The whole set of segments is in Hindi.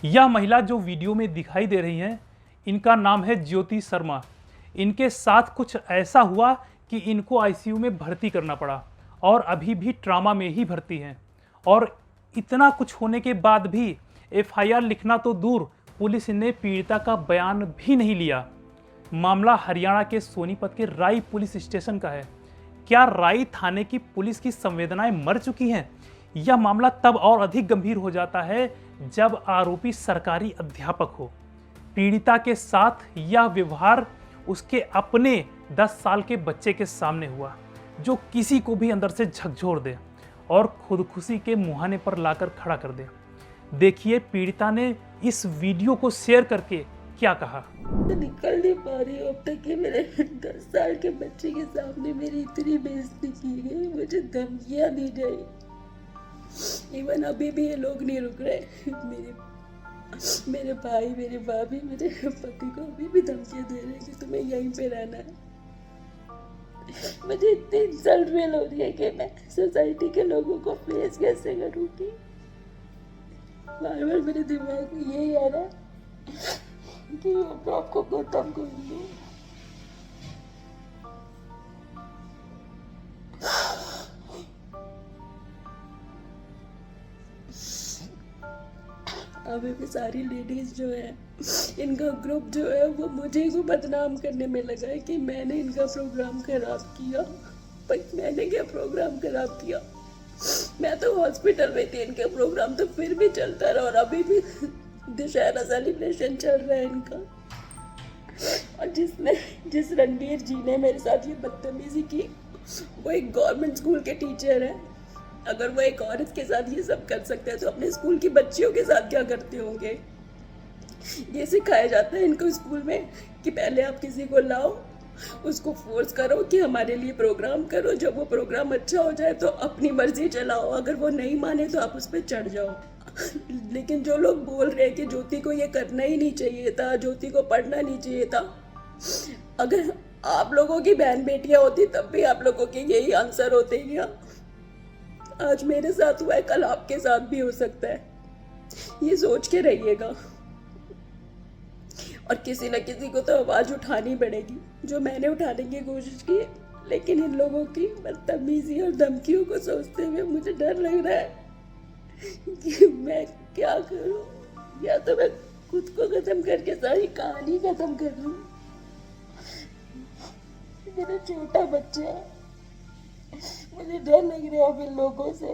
यह महिला जो वीडियो में दिखाई दे रही हैं, इनका नाम है ज्योति शर्मा। इनके साथ कुछ ऐसा हुआ कि इनको आईसीयू में भर्ती करना पड़ा और अभी भी ट्रामा में ही भर्ती हैं। और इतना कुछ होने के बाद भी एफआईआर लिखना तो दूर, पुलिस ने पीड़िता का बयान भी नहीं लिया। मामला हरियाणा के सोनीपत के राई पुलिस स्टेशन का है। क्या राई थाने की पुलिस की संवेदनाएं मर चुकी हैं? यह मामला तब और अधिक गंभीर हो जाता है जब आरोपी सरकारी अध्यापक हो। पीड़िता के साथ यह व्यवहार उसके अपने 10 साल के बच्चे के सामने हुआ, जो किसी को भी अंदर से झकझोर दे और खुदकुशी के मुहाने पर लाकर खड़ा कर दे। देखिए पीड़िता ने इस वीडियो को शेयर करके क्या कहा। निकल नहीं पा रही हूँ अब तक कि मेरे 10 साल के बच्चे के सामने मेरी इतनी बेइज्जती की गई, मुझे धमकियाँ दी गई। इवन अभी भी ये लोग नहीं रुक रहे। मेरे भाई, मेरे भाभी, मेरे पति को अभी भी धमकियाँ दे रहे हैं कि तुम्हें यहीं पे रहना है। मुझे इतनी इंसल्ट फील हो रही है कि मैं सोसाइटी के लोगों को फेस कैसे करूँगी। बार बार मेरे दिमाग में यही आ रहा है कि आपको खत्म कर दूं। अभी भी सारी लेडीज जो है, इनका ग्रुप जो है वो मुझे को बदनाम करने में लगा है कि मैंने इनका प्रोग्राम खराब किया। पर मैंने क्या प्रोग्राम खराब किया? मैं तो हॉस्पिटल में थी, इनका प्रोग्राम तो फिर भी चलता रहा और अभी भी दशहरा सेलिब्रेशन चल रहा है इनका। और जिस रणवीर जी ने मेरे साथ ये बदतमीजी की, वो एक गवर्नमेंट स्कूल के टीचर है। अगर वो एक औरत के साथ ये सब कर सकते हैं तो अपने स्कूल की बच्चियों के साथ क्या करते होंगे? ये सिखाया जाता है इनको स्कूल में कि पहले आप किसी को लाओ, उसको फोर्स करो कि हमारे लिए प्रोग्राम करो, जब वो प्रोग्राम अच्छा हो जाए तो अपनी मर्जी चलाओ, अगर वो नहीं माने तो आप उस पर चढ़ जाओ। लेकिन जो लोग बोल रहे हैं कि ज्योति को ये करना ही नहीं चाहिए था, ज्योति को पढ़ना नहीं चाहिए था, अगर आप लोगों की बहन बेटियां होती तब भी आप लोगों के यही आंसर होते क्या? आज मेरे साथ हुआ है, कल आपके साथ भी हो सकता है, ये सोच के रहिएगा। और किसी न किसी को तो आवाज उठानी पड़ेगी, जो मैंने उठाने की कोशिश की, लेकिन इन लोगों की बदतमीजी और धमकियों को सोचते हुए मुझे डर लग रहा है कि मैं क्या करूं। या तो मैं खुद को खत्म करके सारी कहानी खत्म कर लूं। मेरा छोटा बच्चा है, मुझे डर लग रहा है इन लोगों से।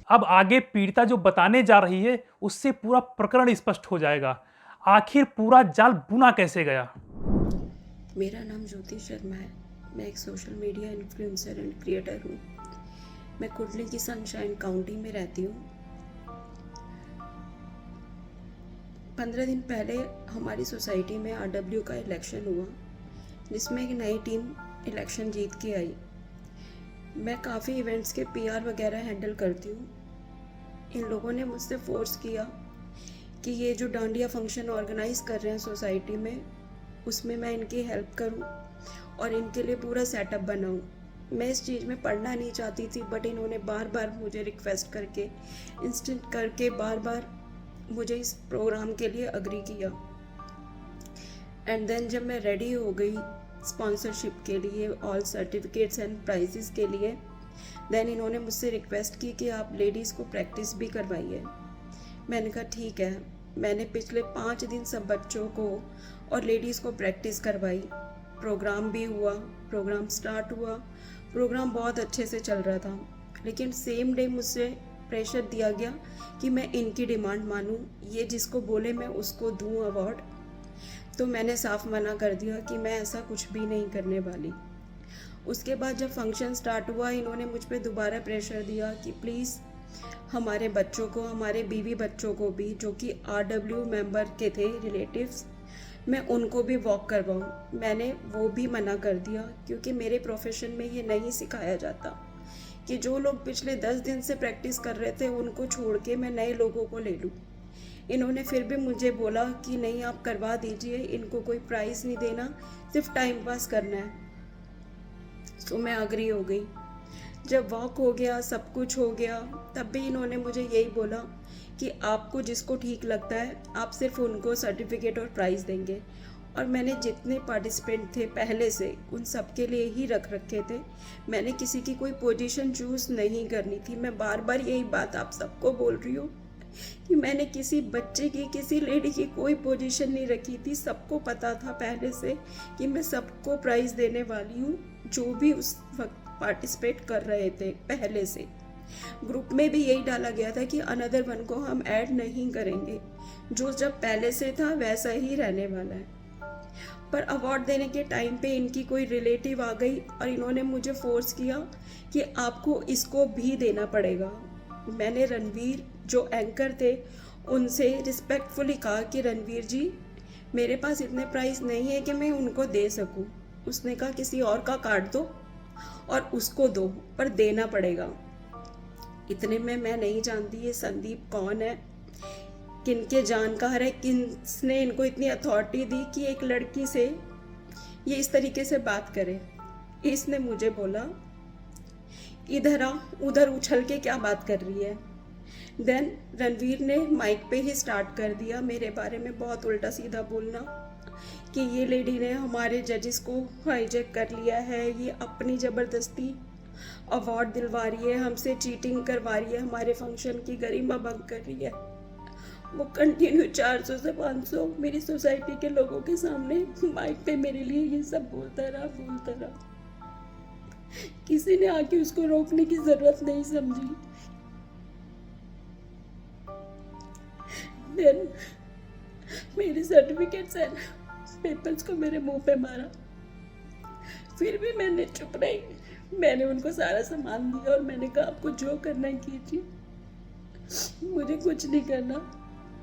अब आगे पीड़िता जो बताने जा रही है उससे पूरा प्रकरण स्पष्ट हो जाएगा। आखिर पूरा जाल बुना कैसे गया। मेरा नाम ज्योति शर्मा है। मैं एक social media influencer and creator हूँ। मैं कुडली की सनशाइन काउंटी में रहती हूँ। 15 दिन पहले हमारी सोसाइटी में आरडब्ल्यू का इलेक्शन हुआ, जिसमें एक नई टीम इलेक्शन जीत के आई। मैं काफ़ी इवेंट्स के पीआर वगैरह हैंडल करती हूँ। इन लोगों ने मुझसे फोर्स किया कि ये जो डांडिया फंक्शन ऑर्गेनाइज कर रहे हैं सोसाइटी में, उसमें मैं इनकी हेल्प करूं और इनके लिए पूरा सेटअप बनाऊं। मैं इस चीज़ में पढ़ना नहीं चाहती थी, बट इन्होंने बार बार मुझे रिक्वेस्ट करके, इंस्टेंट करके बार बार मुझे इस प्रोग्राम के लिए अग्री किया। एंड देन जब मैं रेडी हो गई स्पॉन्सरशिप के लिए, ऑल सर्टिफिकेट्स एंड प्राइजेस के लिए, देन इन्होंने मुझसे रिक्वेस्ट की कि आप लेडीज़ को प्रैक्टिस भी करवाइए। मैंने कहा ठीक है। मैंने पिछले 5 दिन सब बच्चों को और लेडीज़ को प्रैक्टिस करवाई। प्रोग्राम भी हुआ, प्रोग्राम स्टार्ट हुआ, प्रोग्राम बहुत अच्छे से चल रहा था। लेकिन सेम डे मुझसे प्रेशर दिया गया कि मैं इनकी डिमांड मानूं, ये जिसको बोले मैं उसको दूं अवार्ड। तो मैंने साफ मना कर दिया कि मैं ऐसा कुछ भी नहीं करने वाली। उसके बाद जब फंक्शन स्टार्ट हुआ, इन्होंने मुझ पर दोबारा प्रेशर दिया कि प्लीज़ हमारे बच्चों को, हमारे बीवी बच्चों को भी, जो कि आरडब्ल्यू मेंबर के थे रिलेटिव्स, मैं उनको भी वॉक करवाऊँ। मैंने वो भी मना कर दिया, क्योंकि मेरे प्रोफेशन में ये नहीं सिखाया जाता कि जो लोग पिछले 10 दिन से प्रैक्टिस कर रहे थे उनको छोड़ के मैं नए लोगों को ले लूँ। इन्होंने फिर भी मुझे बोला कि नहीं आप करवा दीजिए, इनको कोई प्राइज़ नहीं देना, सिर्फ टाइम पास करना है। तो मैं अग्री हो गई। जब वॉक हो गया, सब कुछ हो गया, तब भी इन्होंने मुझे यही बोला कि आपको जिसको ठीक लगता है आप सिर्फ उनको सर्टिफिकेट और प्राइज़ देंगे। और मैंने जितने पार्टिसिपेंट थे पहले से उन सब के लिए ही रख रखे थे। मैंने किसी की कोई पोजीशन चूज़ नहीं करनी थी। मैं बार बार यही बात आप सबको बोल रही हूँ कि मैंने किसी बच्चे की, किसी लेडी की कोई पोजीशन नहीं रखी थी। सबको पता था पहले से कि मैं सबको प्राइज़ देने वाली हूँ जो भी उस वक्त पार्टिसिपेट कर रहे थे पहले से। ग्रुप में भी यही डाला गया था कि अनदर वन को हम ऐड नहीं करेंगे, जो जब पहले से था वैसा ही रहने वाला है। पर अवार्ड देने के टाइम पे इनकी कोई रिलेटिव आ गई और इन्होंने मुझे फोर्स किया कि आपको इसको भी देना पड़ेगा। मैंने रणवीर जो एंकर थे उनसे रिस्पेक्टफुली कहा कि रणवीर जी, मेरे पास इतने प्राइस नहीं है कि मैं उनको दे सकूं। उसने कहा किसी और का काट दो और उसको दो, पर देना पड़ेगा। इतने में मैं नहीं जानती ये संदीप कौन है, किनके जानकार है, किसने इनको इतनी अथॉरिटी दी कि एक लड़की से ये इस तरीके से बात करे। इसने मुझे बोला इधर आ, उधर उछल के क्या बात कर रही है। देन रणवीर ने माइक पे ही स्टार्ट कर दिया मेरे बारे में बहुत उल्टा सीधा बोलना कि ये लेडी ने हमारे जजेस को हाईजैक कर लिया है, ये अपनी ज़बरदस्ती अवार्ड दिलवा रही है, हमसे चीटिंग करवा रही है, हमारे फंक्शन की गरिमा भंग कर रही है। वो कंटिन्यू 400 से 500 मेरी सोसाइटी के लोगों के सामने माइक पे मेरे लिए ये सब बोलता रहा। किसी ने आके उसको रोकने की जरूरत नहीं समझी। देन मेरे सर्टिफिकेट्स एंड पेपर्स को मेरे मुंह पे मारा। फिर भी मैंने चुप रही। मैंने उनको सारा सामान दिया और मैंने कहा आपको जो करना है कीजिए, मुझे कुछ नहीं करना।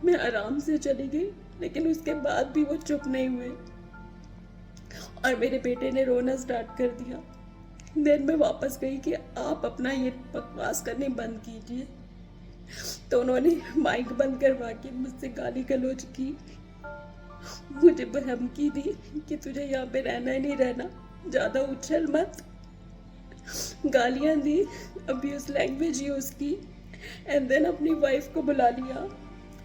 मैं आराम से चली गई, लेकिन उसके बाद भी वो चुप नहीं हुए और मेरे बेटे ने रोना स्टार्ट कर दिया। देन मैं वापस गई कि आप अपना ये बकवास करने बंद कीजिए। तो उन्होंने माइक बंद करवा के मुझसे गाली गलौज की, मुझे धमकी दी कि तुझे यहाँ पे रहना ही नहीं रहना, ज़्यादा उछल मत। गालियाँ दी, अब्यूज लैंग्वेज यूज़ की एंड देन अपनी वाइफ को बुला लिया।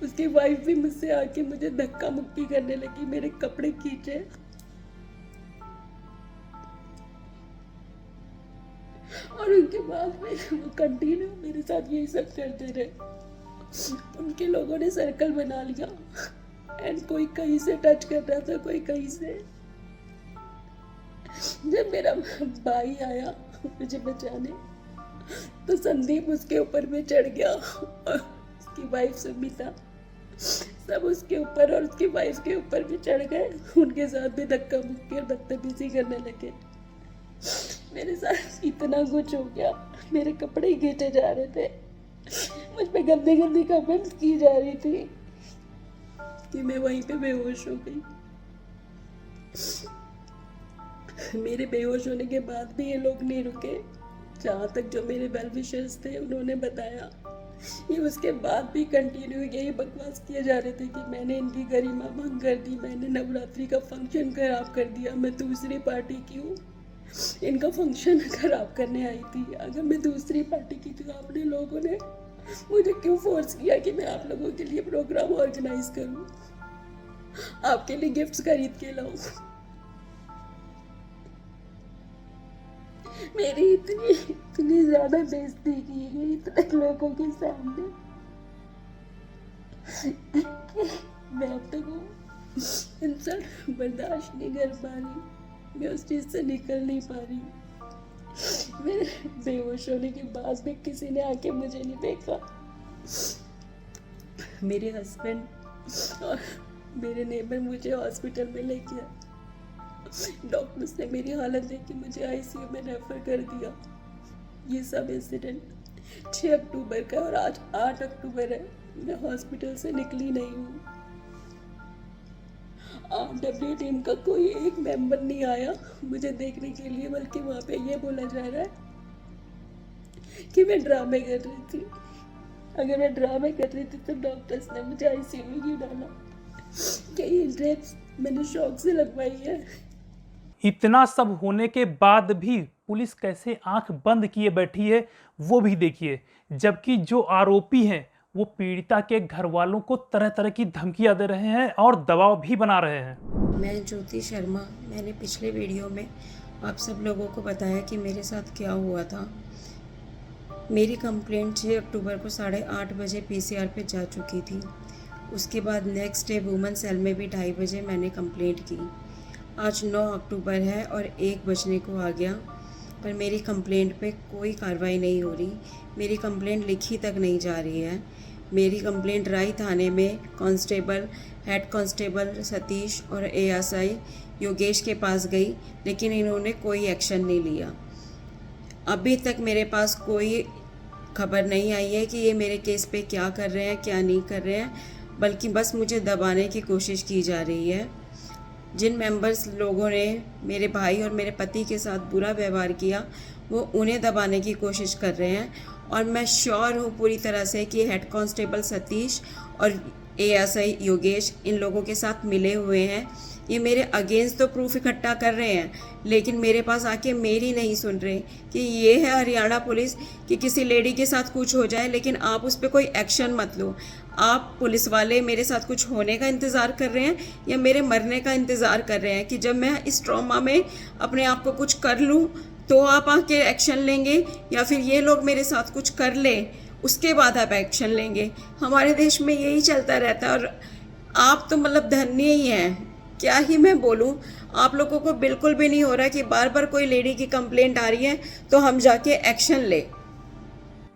उसकी वाइफ भी मुझसे आके मुझे धक्का मुक्की करने लगी, मेरे कपड़े खींचे और उनके बाद में वो कंटिन्यू मेरे साथ यही सब करते रहे। उनके लोगों ने सर्कल बना लिया एंड कोई कहीं से टच कर रहा था, कोई कहीं से। जब मेरा भाई आया मुझे बचाने तो संदीप उसके ऊपर में चढ़ गया और उसकी वाइफ सुमिता सब उसके ऊपर और उसकी वाइफ के ऊपर भी चढ़ गए। उनके साथ भी धक्का मुक्की और बदतमीजी करने लगे। मेरे साथ इतना कुछ हो गया, मेरे कपड़े खींचे जा रहे थे, मुझ पे गंदी गंदी कमेंट्स की जा रही थी कि मैं वहीं पे बेहोश हो गई। मेरे बेहोश होने के बाद भी ये लोग नहीं रुके। जहाँ तक जो मेरे वेल विशर्स थे उन्होंने बताया, ये उसके बाद भी कंटिन्यू यही बकवास किए जा रहे थे कि मैंने इनकी गरिमा भंग कर दी, मैंने नवरात्रि का फंक्शन खराब कर दिया, मैं दूसरी पार्टी की हूँ, इनका फंक्शन खराब करने आई थी। अगर मैं दूसरी पार्टी की थी तो आपने लोगों ने मुझे क्यों फोर्स किया कि मैं आप लोगों के लिए प्रोग्राम ऑर्गेनाइज करूँ, आपके लिए गिफ्ट्स खरीद के लाऊं। मेरी इतनी ज्यादा बेइज्जती की गई इतने लोगों के सामने कि मैं अब तक वो इंसल्ट बर्दाश्त नहीं कर पा रही, मैं उस चीज से निकल नहीं पा रही। मेरे बेहोश होने के बाद भी किसी ने आके मुझे नहीं देखा। मेरे हस्बैंड और मेरे नेबर मुझे हॉस्पिटल में लेके आए। डॉक्टर्स ने मेरी हालत देख के मुझे आईसीयू में रेफर कर दिया। ये सब इंसिडेंट 6 अक्टूबर का और आज 8 अक्टूबर है। मैं हॉस्पिटल से निकली नहीं हूँ। डब्ल्यू टीम का कोई एक मेंबर नहीं आया मुझे देखने के लिए, बल्कि वहाँ पे ये बोला जा रहा है कि मैं ड्रामे कर रही थी। अगर मैं ड्रामे कर रही थी तो डॉक्टर्स ने मुझे आईसीयू में क्यों डाला? कई ड्रग्स मैंने शौक से लगवाई है। इतना सब होने के बाद भी पुलिस कैसे आंख बंद किए बैठी है वो भी देखिए, जबकि जो आरोपी हैं वो पीड़िता के घर वालों को तरह तरह की धमकियां दे रहे हैं और दबाव भी बना रहे हैं। मैं ज्योति शर्मा। मैंने पिछले वीडियो में आप सब लोगों को बताया कि मेरे साथ क्या हुआ था। मेरी कंप्लेंट 6 अक्टूबर को 8:30 बजे पीसीआर पे जा चुकी थी। उसके बाद नेक्स्ट डे वुमेन सेल में भी 2:30 बजे मैंने कंप्लेंट की। आज 9 अक्टूबर है और 1 बजने को आ गया, पर मेरी कंप्लेंट पे कोई कार्रवाई नहीं हो रही। मेरी कंप्लेंट लिखी तक नहीं जा रही है। मेरी कंप्लेंट राई थाने में कांस्टेबल, हेड कांस्टेबल सतीश और एएसआई योगेश के पास गई, लेकिन इन्होंने कोई एक्शन नहीं लिया। अभी तक मेरे पास कोई खबर नहीं आई है कि ये मेरे केस पे क्या कर रहे हैं, क्या नहीं कर रहे हैं, बल्कि बस मुझे दबाने की कोशिश की जा रही है। जिन मेंबर्स लोगों ने मेरे भाई और मेरे पति के साथ बुरा व्यवहार किया, वो उन्हें दबाने की कोशिश कर रहे हैं। और मैं श्योर हूँ पूरी तरह से कि हेड कांस्टेबल सतीश और एएसआई योगेश इन लोगों के साथ मिले हुए हैं। ये मेरे अगेंस्ट तो प्रूफ इकट्ठा कर रहे हैं, लेकिन मेरे पास आके मेरी नहीं सुन रहे कि ये है हरियाणा पुलिस कि किसी लेडी के साथ कुछ हो जाए लेकिन आप उस पर कोई एक्शन मत लो। आप पुलिस वाले मेरे साथ कुछ होने का इंतज़ार कर रहे हैं या मेरे मरने का इंतज़ार कर रहे हैं कि जब मैं इस ट्रॉमा में अपने आप को कुछ कर लूँ तो आप आके एक्शन लेंगे, या फिर ये लोग मेरे साथ कुछ कर लें उसके बाद आप एक्शन लेंगे। हमारे देश में यही चलता रहता है और आप तो मतलब धन्य ही हैं। क्या ही मैं बोलूं, आप लोगों को बिल्कुल भी नहीं हो रहा कि बार बार कोई लेडी की कंप्लेंट आ रही है तो हम जाके एक्शन ले।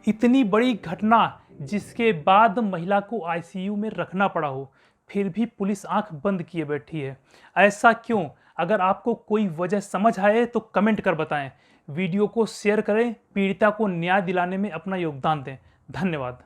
इतनी बड़ी घटना जिसके बाद महिला को आईसीयू में रखना पड़ा हो, फिर भी पुलिस आंख बंद किए बैठी है। ऐसा क्यों? अगर आपको कोई वजह समझ आए तो कमेंट कर बताएं। वीडियो को शेयर करें, पीड़िता को न्याय दिलाने में अपना योगदान दें। धन्यवाद।